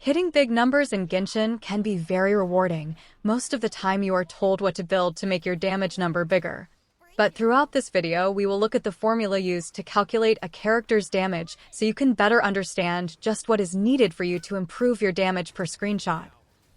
Hitting big numbers in Genshin can be very rewarding. Most of the time you are told what to build to make your damage number bigger. But throughout this video, we will look at the formula used to calculate a character's damage so you can better understand just what is needed for you to improve your damage per screenshot.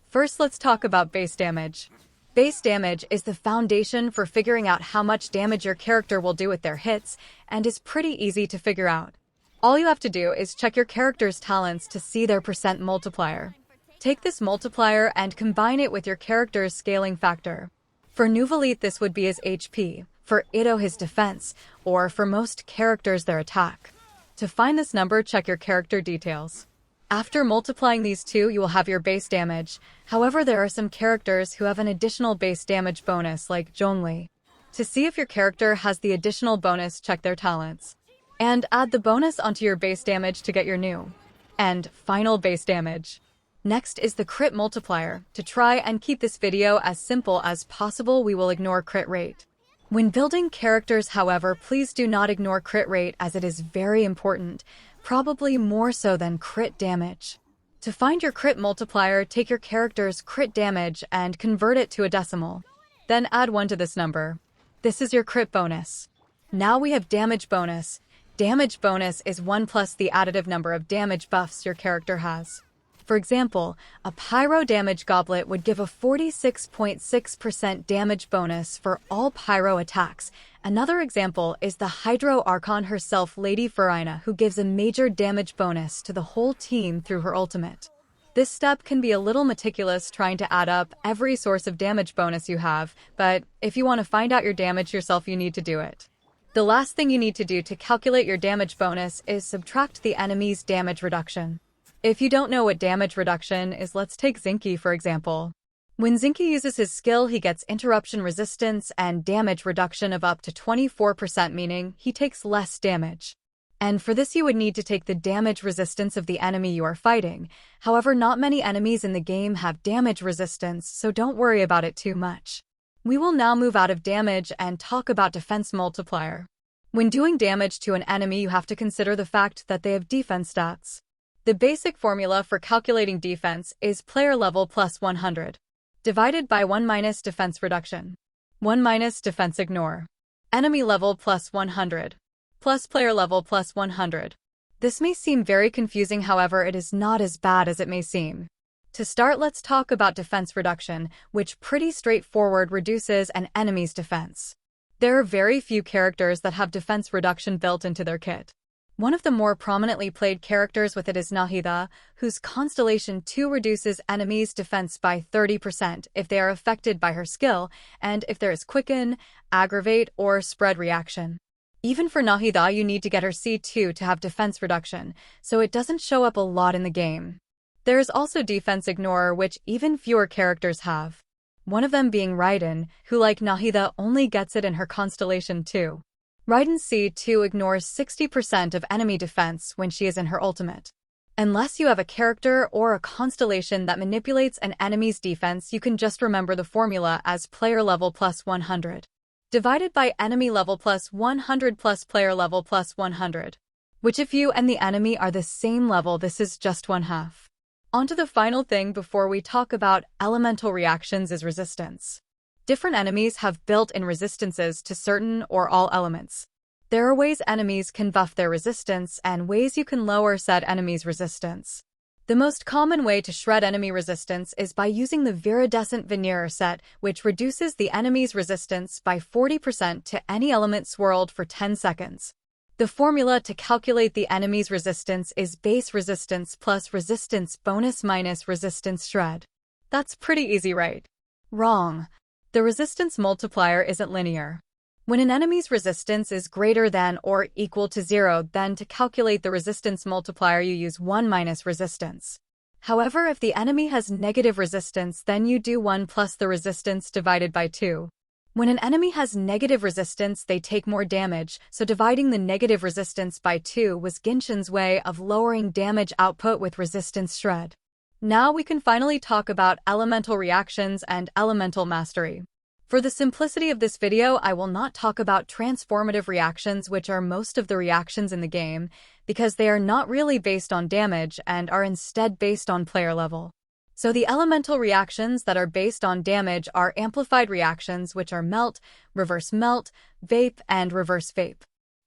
First, let's talk about base damage. Base damage is the foundation for figuring out how much damage your character will do with their hits, and is pretty easy to figure out. All you have to do is check your character's talents to see their percent multiplier. Take this multiplier and combine it with your character's scaling factor. For Nuvalit, this would be his HP, for Itto his defense, or for most characters their attack. To find this number, check your character details. After multiplying these two, you will have your base damage. However, there are some characters who have an additional base damage bonus, like Zhongli. To see if your character has the additional bonus, check their talents. And add the bonus onto your base damage to get your new and final base damage. Next is the crit multiplier. To try and keep this video as simple as possible, we will ignore crit rate. When building characters, however, please do not ignore crit rate, as it is very important, probably more so than crit damage. To find your crit multiplier, take your character's crit damage and convert it to a decimal. Then add 1 to this number. This is your crit bonus. Now we have damage bonus. Damage bonus is 1 plus the additive number of damage buffs your character has. For example, a Pyro damage goblet would give a 46.6% damage bonus for all Pyro attacks. Another example is the Hydro Archon herself, Lady Farina, who gives a major damage bonus to the whole team through her ultimate. This step can be a little meticulous, trying to add up every source of damage bonus you have, but if you want to find out your damage yourself, you need to do it. The last thing you need to do to calculate your damage bonus is subtract the enemy's damage reduction. If you don't know what damage reduction is, let's take Zinky for example. When Zinky uses his skill, he gets interruption resistance and damage reduction of up to 24%, meaning he takes less damage. And for this you would need to take the damage resistance of the enemy you are fighting. However, not many enemies in the game have damage resistance, so don't worry about it too much. We will now move out of damage and talk about defense multiplier. When doing damage to an enemy, you have to consider the fact that they have defense stats. The basic formula for calculating defense is player level plus 100, divided by 1 minus defense reduction, 1 minus defense ignore, enemy level plus 100, plus player level plus 100. This may seem very confusing, however, it is not as bad as it may seem. To start, let's talk about defense reduction, which pretty straightforward reduces an enemy's defense. There are very few characters that have defense reduction built into their kit. One of the more prominently played characters with it is Nahida, whose Constellation 2 reduces enemies' defense by 30% if they are affected by her skill, and if there is Quicken, Aggravate, or Spread reaction. Even for Nahida, you need to get her C2 to have defense reduction, so it doesn't show up a lot in the game. There is also Defense Ignore, which even fewer characters have. One of them being Raiden, who like Nahida only gets it in her Constellation 2. Raiden's C2 ignores 60% of enemy defense when she is in her ultimate. Unless you have a character or a constellation that manipulates an enemy's defense, you can just remember the formula as player level plus 100, divided by enemy level plus 100 plus player level plus 100, which if you and the enemy are the same level, this is just 1/2. On to the final thing before we talk about elemental reactions is resistance. Different enemies have built-in resistances to certain or all elements. There are ways enemies can buff their resistance and ways you can lower said enemy's resistance. The most common way to shred enemy resistance is by using the Viridescent Veneer set, which reduces the enemy's resistance by 40% to any element swirled for 10 seconds. The formula to calculate the enemy's resistance is base resistance plus resistance bonus minus resistance shred. That's pretty easy, right? Wrong. The resistance multiplier isn't linear. When an enemy's resistance is greater than or equal to 0, then to calculate the resistance multiplier you use 1 minus resistance. However, if the enemy has negative resistance, then you do 1 plus the resistance divided by 2. When an enemy has negative resistance, they take more damage, so dividing the negative resistance by 2 was Genshin's way of lowering damage output with resistance shred. Now we can finally talk about elemental reactions and elemental mastery. For the simplicity of this video, I will not talk about transformative reactions, which are most of the reactions in the game, because they are not really based on damage and are instead based on player level. So the elemental reactions that are based on damage are amplified reactions, which are melt, reverse melt, vape, and reverse vape.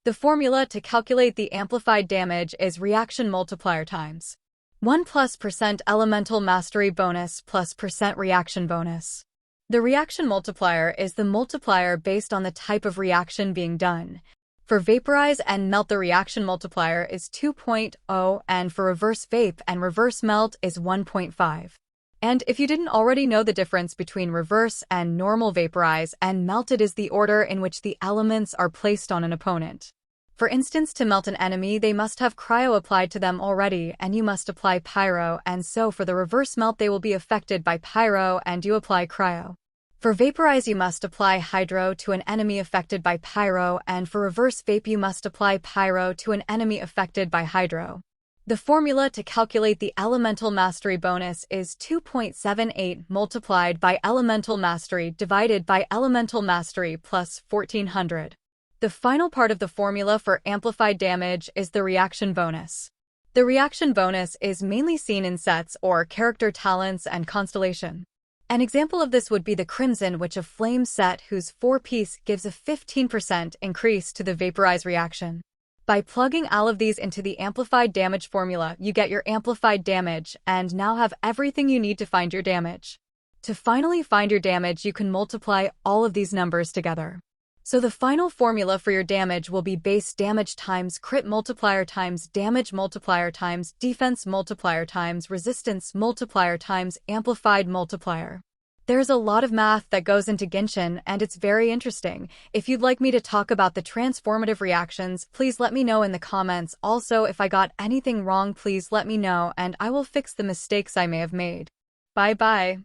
The formula to calculate the amplified damage is reaction multiplier times 1+% elemental mastery bonus plus % reaction bonus. The reaction multiplier is the multiplier based on the type of reaction being done. For Vaporize and Melt, the reaction multiplier is 2.0, and for Reverse Vape and Reverse Melt is 1.5. And if you didn't already know the difference between Reverse and normal Vaporize and Melt, it is the order in which the elements are placed on an opponent. For instance, to melt an enemy, they must have cryo applied to them already, and you must apply pyro, and so for the reverse melt they will be affected by pyro and you apply cryo. For vaporize, you must apply hydro to an enemy affected by pyro, and for reverse vape you must apply pyro to an enemy affected by hydro. The formula to calculate the elemental mastery bonus is 2.78 multiplied by elemental mastery divided by elemental mastery plus 1400. The final part of the formula for amplified damage is the reaction bonus. The reaction bonus is mainly seen in sets or character talents and constellation. An example of this would be the Crimson Witch of Flame set, whose 4-piece gives a 15% increase to the Vaporize reaction. By plugging all of these into the amplified damage formula, you get your amplified damage and now have everything you need to find your damage. To finally find your damage, you can multiply all of these numbers together. So the final formula for your damage will be base damage times crit multiplier times damage multiplier times defense multiplier times resistance multiplier times amplified multiplier. There's a lot of math that goes into Genshin, and it's very interesting. If you'd like me to talk about the transformative reactions, please let me know in the comments. Also, if I got anything wrong, please let me know and I will fix the mistakes I may have made. Bye bye.